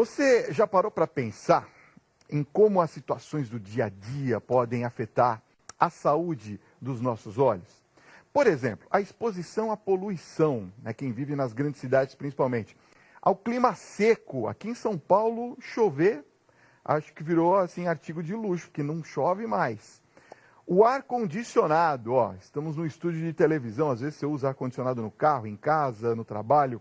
Você já parou para pensar em como as situações do dia a dia podem afetar a saúde dos nossos olhos? Por exemplo, a exposição à poluição, quem vive nas grandes cidades principalmente, ao clima seco. Aqui em São Paulo, chover, acho que virou assim artigo de luxo, porque não chove mais. O ar-condicionado, estamos no estúdio de televisão, às vezes você usa ar-condicionado no carro, em casa, no trabalho.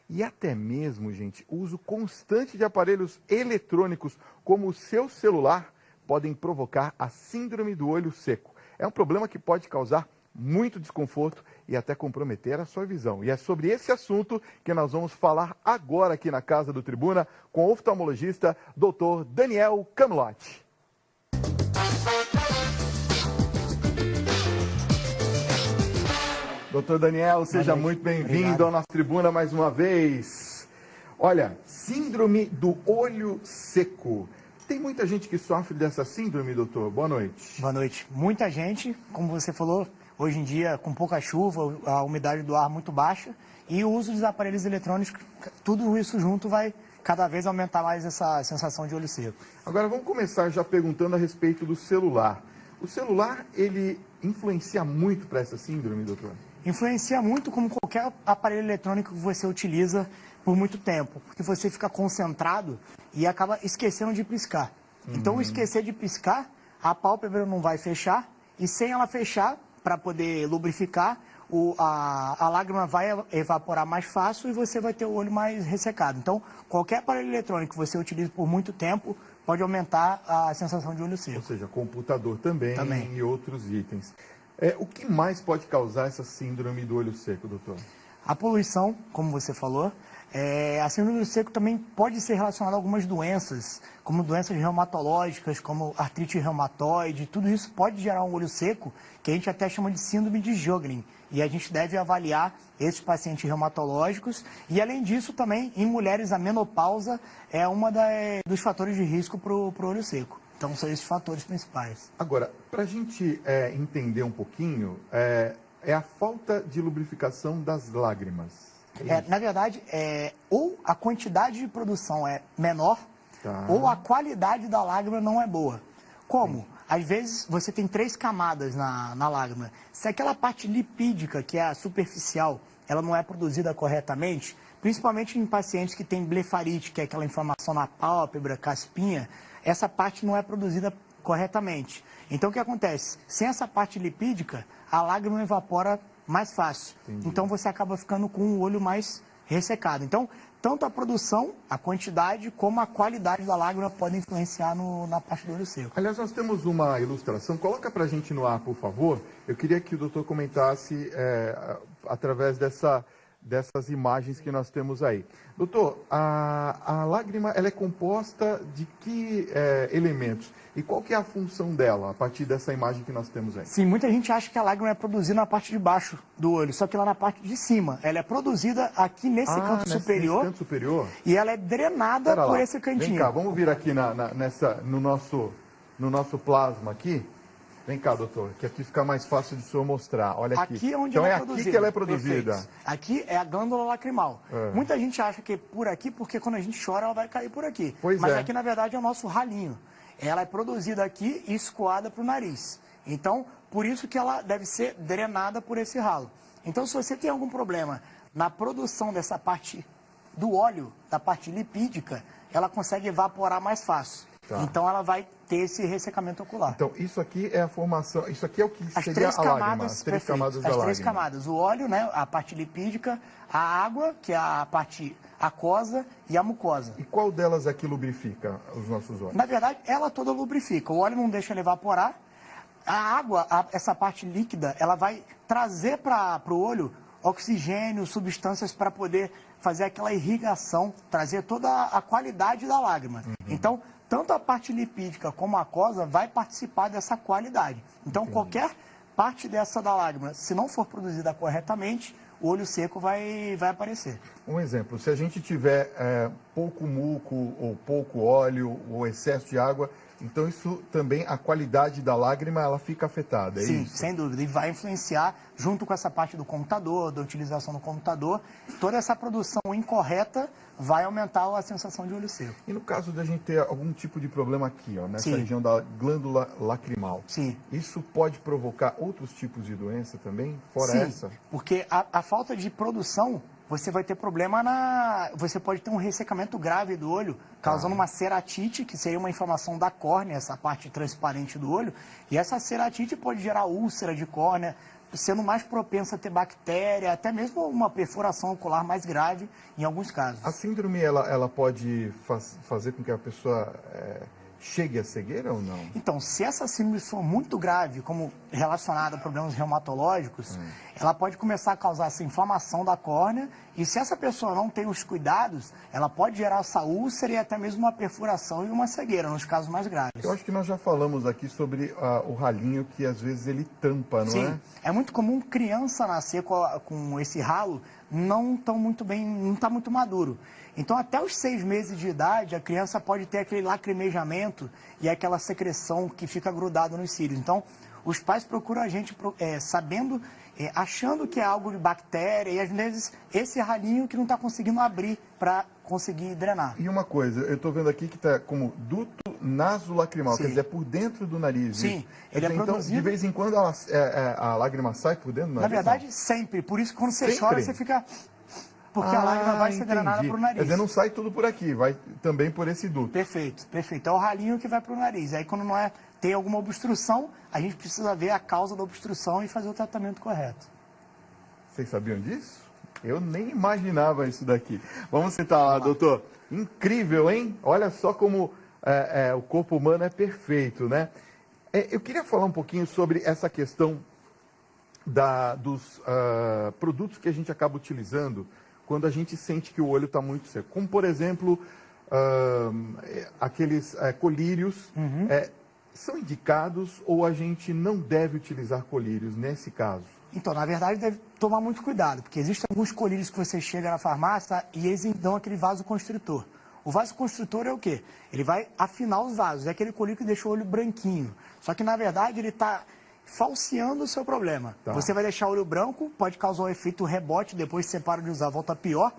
E até mesmo, gente, o uso constante de aparelhos eletrônicos, como o seu celular, podem provocar a síndrome do olho seco. É um problema que pode causar muito desconforto e até comprometer a sua visão. E é sobre esse assunto que nós vamos falar agora aqui na Casa do Tribuna com o oftalmologista Dr. Daniel Camelotti. Doutor Daniel, seja muito bem-vindo ao nosso Tribuna mais uma vez. Olha, síndrome do olho seco. Tem muita gente que sofre dessa síndrome, doutor? Boa noite. Boa noite. Muita gente, como você falou, hoje em dia com pouca chuva, a umidade do ar muito baixa e o uso dos aparelhos eletrônicos, tudo isso junto vai cada vez aumentar mais essa sensação de olho seco. Agora vamos começar já perguntando a respeito do celular. O celular, ele influencia muito para essa síndrome, doutor? Influencia muito como qualquer aparelho eletrônico que você utiliza por muito tempo, porque você fica concentrado e acaba esquecendo de piscar. Então, esquecer de piscar, a pálpebra não vai fechar e sem ela fechar, para poder lubrificar, a lágrima vai evaporar mais fácil e você vai ter o olho mais ressecado. Então, qualquer aparelho eletrônico que você utilize por muito tempo pode aumentar a sensação de olho seco. Ou seja, computador também. E outros itens. O que mais pode causar essa síndrome do olho seco, doutor? A poluição, como você falou. A síndrome do olho seco também pode ser relacionada a algumas doenças, como doenças reumatológicas, como artrite reumatoide. Tudo isso pode gerar um olho seco, que a gente até chama de síndrome de Sjögren. E a gente deve avaliar esses pacientes reumatológicos. E, além disso, também, em mulheres, a menopausa é um dos fatores de risco para o olho seco. Então, são esses fatores principais. Agora, para a gente entender um pouquinho, é a falta de lubrificação das lágrimas. Na verdade, ou a quantidade de produção é menor, ou a qualidade da lágrima não é boa. Como? Sim. Às vezes, você tem 3 camadas na lágrima. Se aquela parte lipídica, que é a superficial, ela não é produzida corretamente, principalmente em pacientes que têm blefarite, que é aquela inflamação na pálpebra, caspinha, essa parte não é produzida corretamente. Então, o que acontece? Sem essa parte lipídica, a lágrima evapora mais fácil. Entendi. Então, você acaba ficando com o olho mais ressecado. Então, tanto a produção, a quantidade, como a qualidade da lágrima podem influenciar na parte do olho seco. Aliás, nós temos uma ilustração. Coloca para a gente no ar, por favor. Eu queria que o doutor comentasse através dessas imagens que nós temos aí. Doutor, a lágrima ela é composta de que elementos? E qual que é a função dela, a partir dessa imagem que nós temos aí? Sim, muita gente acha que a lágrima é produzida na parte de baixo do olho, só que lá na parte de cima. Ela é produzida aqui nesse canto superior. Nesse canto superior? E ela é drenada por esse cantinho. Vem cá, vamos vir aqui no nosso plasma aqui. Vem cá, doutor, que aqui fica mais fácil de o senhor mostrar. Olha aqui. Aqui é onde então ela é é produzida. Aqui que ela é produzida. Perfeito. Aqui é a glândula lacrimal. Muita gente acha que é por aqui, porque quando a gente chora, ela vai cair por aqui. Mas aqui, na verdade, é o nosso ralinho. Ela é produzida aqui e escoada para o nariz. Então, por isso que ela deve ser drenada por esse ralo. Então, se você tem algum problema na produção dessa parte do óleo, da parte lipídica, ela consegue evaporar mais fácil. Então, ela vai ter esse ressecamento ocular. Então, isso aqui é a formação, isso aqui é o que seria a lágrima. As 3 camadas da lágrima. As 3 camadas. O óleo, a parte lipídica, a água, que é a parte aquosa, e a mucosa. E qual delas é que lubrifica os nossos olhos? Na verdade, ela toda lubrifica. O óleo não deixa ele evaporar. A água, essa parte líquida, ela vai trazer para o olho oxigênio, substâncias para poder fazer aquela irrigação, trazer toda a qualidade da lágrima. Então, tanto a parte lipídica como a aquosa vai participar dessa qualidade. Então, qualquer parte dessa da lágrima, se não for produzida corretamente, o olho seco vai aparecer. Um exemplo, se a gente tiver pouco muco ou pouco óleo ou excesso de água, então isso também, a qualidade da lágrima, ela fica afetada, é Sim, isso? sem dúvida, e vai influenciar junto com essa parte do computador, da utilização do computador, toda essa produção incorreta vai aumentar a sensação de olho seco. E no caso da gente ter algum tipo de problema aqui, ó, nessa Sim. região da glândula lacrimal, Sim. isso pode provocar outros tipos de doença também, fora Sim, essa? porque a falta de produção, você vai ter problema Você pode ter um ressecamento grave do olho, causando uma ceratite, que seria uma inflamação da córnea, essa parte transparente do olho, e essa ceratite pode gerar úlcera de córnea, sendo mais propensa a ter bactéria, até mesmo uma perfuração ocular mais grave em alguns casos. A síndrome, ela pode fazer com que a pessoa chegue à cegueira ou não? Então, se essa síndrome for muito grave, como relacionada a problemas reumatológicos, ela pode começar a causar essa inflamação da córnea, e se essa pessoa não tem os cuidados, ela pode gerar essa úlcera e até mesmo uma perfuração e uma cegueira, nos casos mais graves. Eu acho que nós já falamos aqui sobre o ralinho que às vezes ele tampa, não é? Sim, é muito comum criança nascer com esse ralo não está muito maduro. Então, até os 6 meses de idade, a criança pode ter aquele lacrimejamento e aquela secreção que fica grudado nos cílios. Então, os pais procuram a gente achando que é algo de bactéria, e às vezes esse ralinho que não está conseguindo abrir para conseguir drenar. E uma coisa, eu estou vendo aqui que está como duto nasolacrimal, Sim. quer dizer, é por dentro do nariz. Sim, isso. ele é Então, produzido... de vez em quando a lágrima sai por dentro do Na nariz? verdade, sempre. Por isso, quando você Sempre? chora, você fica... Porque a lágrima vai ser drenada entendi. para o nariz. Quer dizer, não sai tudo por aqui, vai também por esse duto. Perfeito, perfeito. É o ralinho que vai para o nariz. Aí, quando tem alguma obstrução, a gente precisa ver a causa da obstrução e fazer o tratamento correto. Vocês sabiam disso? Eu nem imaginava isso daqui. Vamos sentar lá, doutor. Incrível, hein? Olha só como o corpo humano é perfeito, né? Eu queria falar um pouquinho sobre essa questão dos produtos que a gente acaba utilizando quando a gente sente que o olho está muito seco. Como, por exemplo, aqueles colírios. São indicados ou a gente não deve utilizar colírios nesse caso? Então, na verdade, deve tomar muito cuidado, porque existem alguns colírios que você chega na farmácia e eles dão aquele vasoconstritor. O vasoconstritor é o quê? Ele vai afinar os vasos, é aquele colírio que deixa o olho branquinho. Só que, na verdade, ele está falseando o seu problema. Tá. Você vai deixar o olho branco, pode causar um efeito rebote, depois você para de usar, volta pior.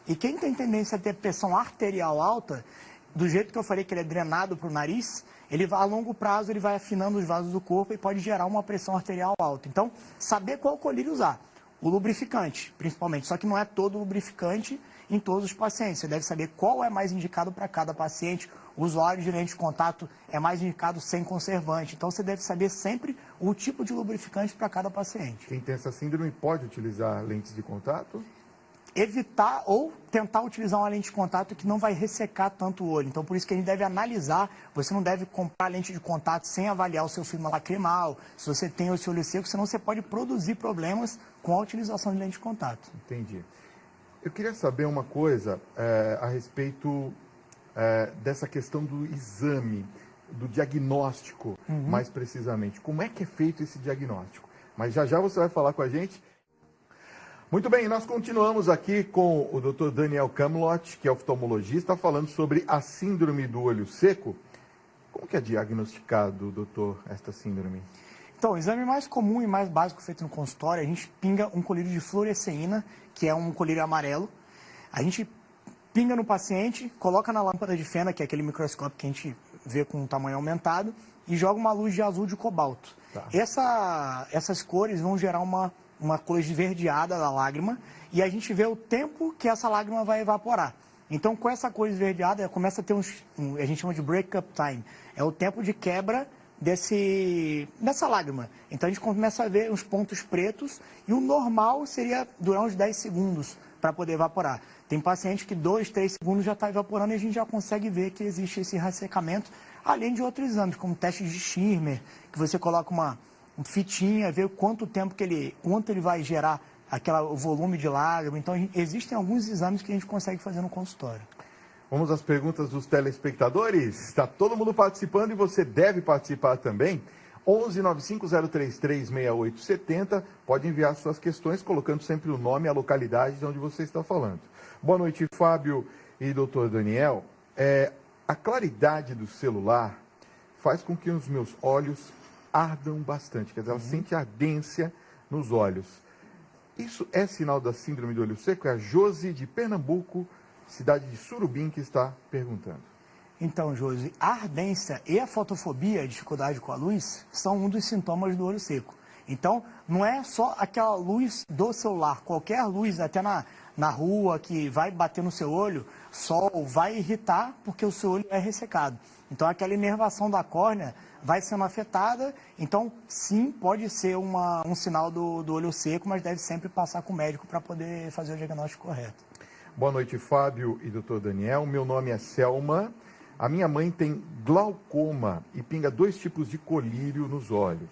E quem tem tendência a ter pressão arterial alta, do jeito que eu falei que ele é drenado para o nariz, ele vai, a longo prazo ele vai afinando os vasos do corpo e pode gerar uma pressão arterial alta. Então, saber qual colírio usar. O lubrificante, principalmente. Só que não é todo lubrificante em todos os pacientes. Você deve saber qual é mais indicado para cada paciente. O usuário de lente de contato é mais indicado sem conservante. Então, você deve saber sempre o tipo de lubrificante para cada paciente. Quem tem essa síndrome pode utilizar lentes de contato? Evitar ou tentar utilizar uma lente de contato que não vai ressecar tanto o olho. Então, por isso que a gente deve analisar. Você não deve comprar lente de contato sem avaliar o seu filme lacrimal, se você tem esse olho seco, senão você pode produzir problemas com a utilização de lente de contato. Entendi. Eu queria saber uma coisa a respeito dessa questão do exame, do diagnóstico, mais precisamente. Como é que é feito esse diagnóstico? Mas já você vai falar com a gente. Muito bem, nós continuamos aqui com o Dr. Daniel Kamlott, que é oftalmologista, falando sobre a síndrome do olho seco. Como que é diagnosticado, doutor, esta síndrome? Então, o exame mais comum e mais básico feito no consultório, a gente pinga um colírio de fluoresceína, que é um colírio amarelo. A gente pinga no paciente, coloca na lâmpada de fenda, que é aquele microscópio que a gente vê com um tamanho aumentado, e joga uma luz de azul de cobalto. Tá. Essas cores vão gerar uma cor esverdeada da lágrima, e a gente vê o tempo que essa lágrima vai evaporar. Então, com essa cor esverdeada, começa a ter a gente chama de break-up time, é o tempo de quebra dessa lágrima. Então, a gente começa a ver os pontos pretos, e o normal seria durar uns 10 segundos para poder evaporar. Tem paciente que 2, 3 segundos já está evaporando, e a gente já consegue ver que existe esse ressecamento, além de outros exames, como testes de Schirmer, que você coloca uma fitinha, ver quanto ele vai gerar o volume de lágrima. Então, existem alguns exames que a gente consegue fazer no consultório. Vamos às perguntas dos telespectadores? Está todo mundo participando e você deve participar também. 11 95 033 6870. Pode enviar suas questões, colocando sempre o nome e a localidade de onde você está falando. Boa noite, Fábio e doutor Daniel. A claridade do celular faz com que os meus olhos ardam bastante. Quer dizer, ela sente ardência nos olhos. Isso é sinal da síndrome do olho seco? É a Josi de Pernambuco, cidade de Surubim, que está perguntando. Então, Josi, a ardência e a fotofobia, a dificuldade com a luz, são um dos sintomas do olho seco. Então, não é só aquela luz do celular, qualquer luz, até na rua, que vai bater no seu olho, sol, vai irritar porque o seu olho é ressecado. Então, aquela inervação da córnea vai sendo afetada. Então, sim, pode ser um sinal do olho seco, mas deve sempre passar com o médico para poder fazer o diagnóstico correto. Boa noite, Fábio e doutor Daniel. Meu nome é Selma. A minha mãe tem glaucoma e pinga 2 tipos de colírio nos olhos.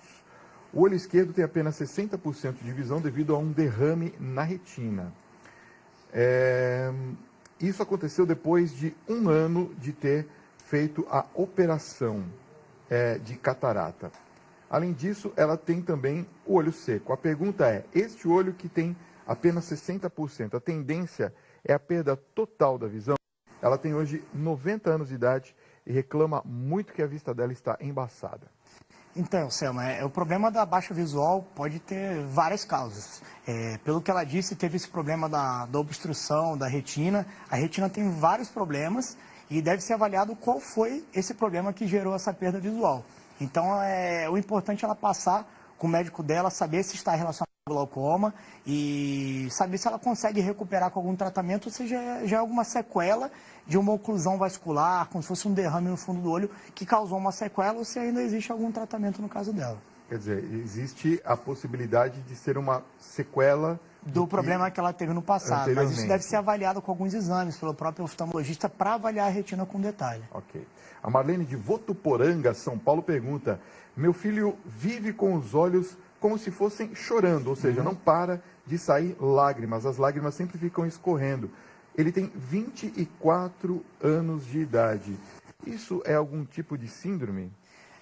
O olho esquerdo tem apenas 60% de visão devido a um derrame na retina. Isso aconteceu depois de 1 ano de ter feito a operação de catarata. Além disso, ela tem também o olho seco. A pergunta é, este olho que tem apenas 60%, a tendência é a perda total da visão? Ela tem hoje 90 anos de idade e reclama muito que a vista dela está embaçada. Então, Selma, o problema da baixa visual pode ter várias causas. Pelo que ela disse, teve esse problema da obstrução da retina. A retina tem vários problemas e deve ser avaliado qual foi esse problema que gerou essa perda visual. Então, o importante é ela passar com o médico dela, saber se está relacionado ao glaucoma e saber se ela consegue recuperar com algum tratamento, ou seja, já é alguma sequela de uma oclusão vascular, como se fosse um derrame no fundo do olho que causou uma sequela, ou se ainda existe algum tratamento no caso dela. Quer dizer, existe a possibilidade de ser uma sequela do problema que ela teve no passado, mas isso deve ser avaliado com alguns exames pelo próprio oftalmologista para avaliar a retina com detalhe. Ok. A Marlene de Votuporanga, São Paulo, pergunta: meu filho vive com os olhos como se fossem chorando, ou seja, não para de sair lágrimas, as lágrimas sempre ficam escorrendo. Ele tem 24 anos de idade. Isso é algum tipo de síndrome?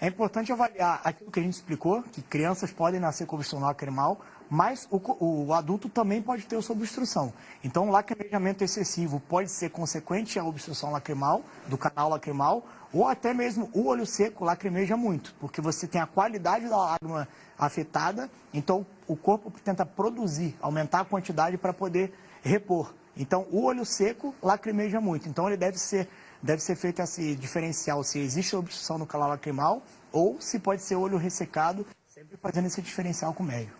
É importante avaliar aquilo que a gente explicou, que crianças podem nascer com obstrução lacrimal, mas o adulto também pode ter essa obstrução. Então, o lacrimejamento excessivo pode ser consequente à obstrução lacrimal, do canal lacrimal, ou até mesmo o olho seco lacrimeja muito, porque você tem a qualidade da lágrima afetada, então o corpo tenta produzir, aumentar a quantidade para poder repor. Então, o olho seco lacrimeja muito. Então, ele deve ser feito esse diferencial se existe obstrução no canal lacrimal ou se pode ser olho ressecado, sempre fazendo esse diferencial com o médico.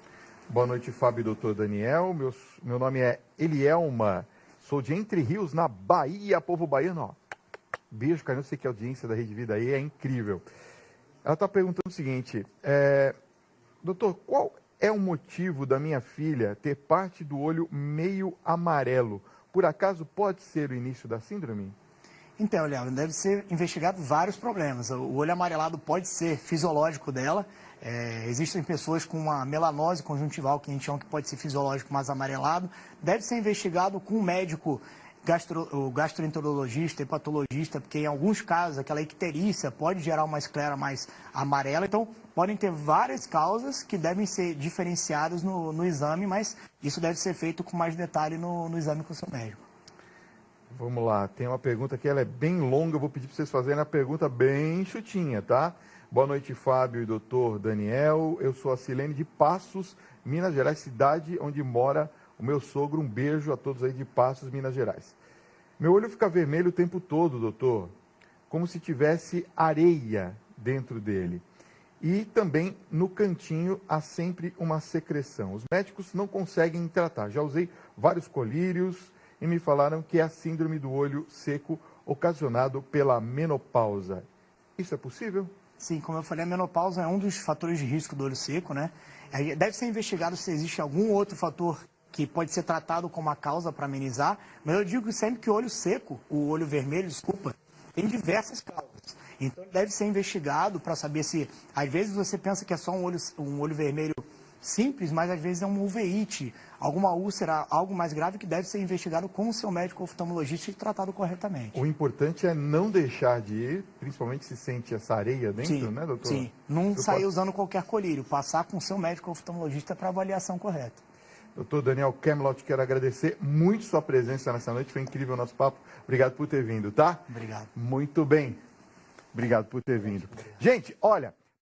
Boa noite, Fábio e doutor Daniel. Meu nome é Elielma, sou de Entre Rios, na Bahia, povo baiano. Ó. Beijo, cara, eu sei que a audiência da Rede Vida aí é incrível. Ela está perguntando o seguinte, doutor, qual é o motivo da minha filha ter parte do olho meio amarelo? Por acaso pode ser o início da síndrome? Então, Léo, deve ser investigado vários problemas. O olho amarelado pode ser fisiológico dela. Existem pessoas com uma melanose conjuntival, que a gente chama que pode ser fisiológico, mas amarelado. Deve ser investigado com um médico, o gastroenterologista, hepatologista, porque em alguns casos aquela icterícia pode gerar uma esclera mais amarela. Então, podem ter várias causas que devem ser diferenciadas no exame, mas isso deve ser feito com mais detalhe no exame com o seu médico. Vamos lá, tem uma pergunta que ela é bem longa, eu vou pedir para vocês fazerem a pergunta bem chutinha, tá? Boa noite, Fábio e doutor Daniel. Eu sou a Silene de Passos, Minas Gerais, cidade onde mora o meu sogro. Um beijo a todos aí de Passos, Minas Gerais. Meu olho fica vermelho o tempo todo, doutor, como se tivesse areia dentro dele. E também no cantinho há sempre uma secreção. Os médicos não conseguem tratar. Já usei vários colírios e me falaram que é a síndrome do olho seco ocasionado pela menopausa. Isso é possível? Sim, como eu falei, a menopausa é um dos fatores de risco do olho seco, né? Deve ser investigado se existe algum outro fator que pode ser tratado como a causa para amenizar, mas eu digo sempre que o olho seco, o olho vermelho, desculpa, tem diversas causas. Então deve ser investigado para saber se, às vezes você pensa que é só um olho vermelho simples, mas às vezes é uma uveíte, alguma úlcera, algo mais grave que deve ser investigado com o seu médico oftalmologista e tratado corretamente. O importante é não deixar de ir, principalmente se sente essa areia dentro, sim, né, doutor? Sim, não sair usando qualquer colírio, passar com o seu médico oftalmologista para avaliação correta. Doutor Daniel Camelot, quero agradecer muito sua presença nessa noite, foi incrível o nosso papo. Obrigado por ter vindo, tá? Obrigado. Muito bem. Obrigado por ter vindo. Gente, olha...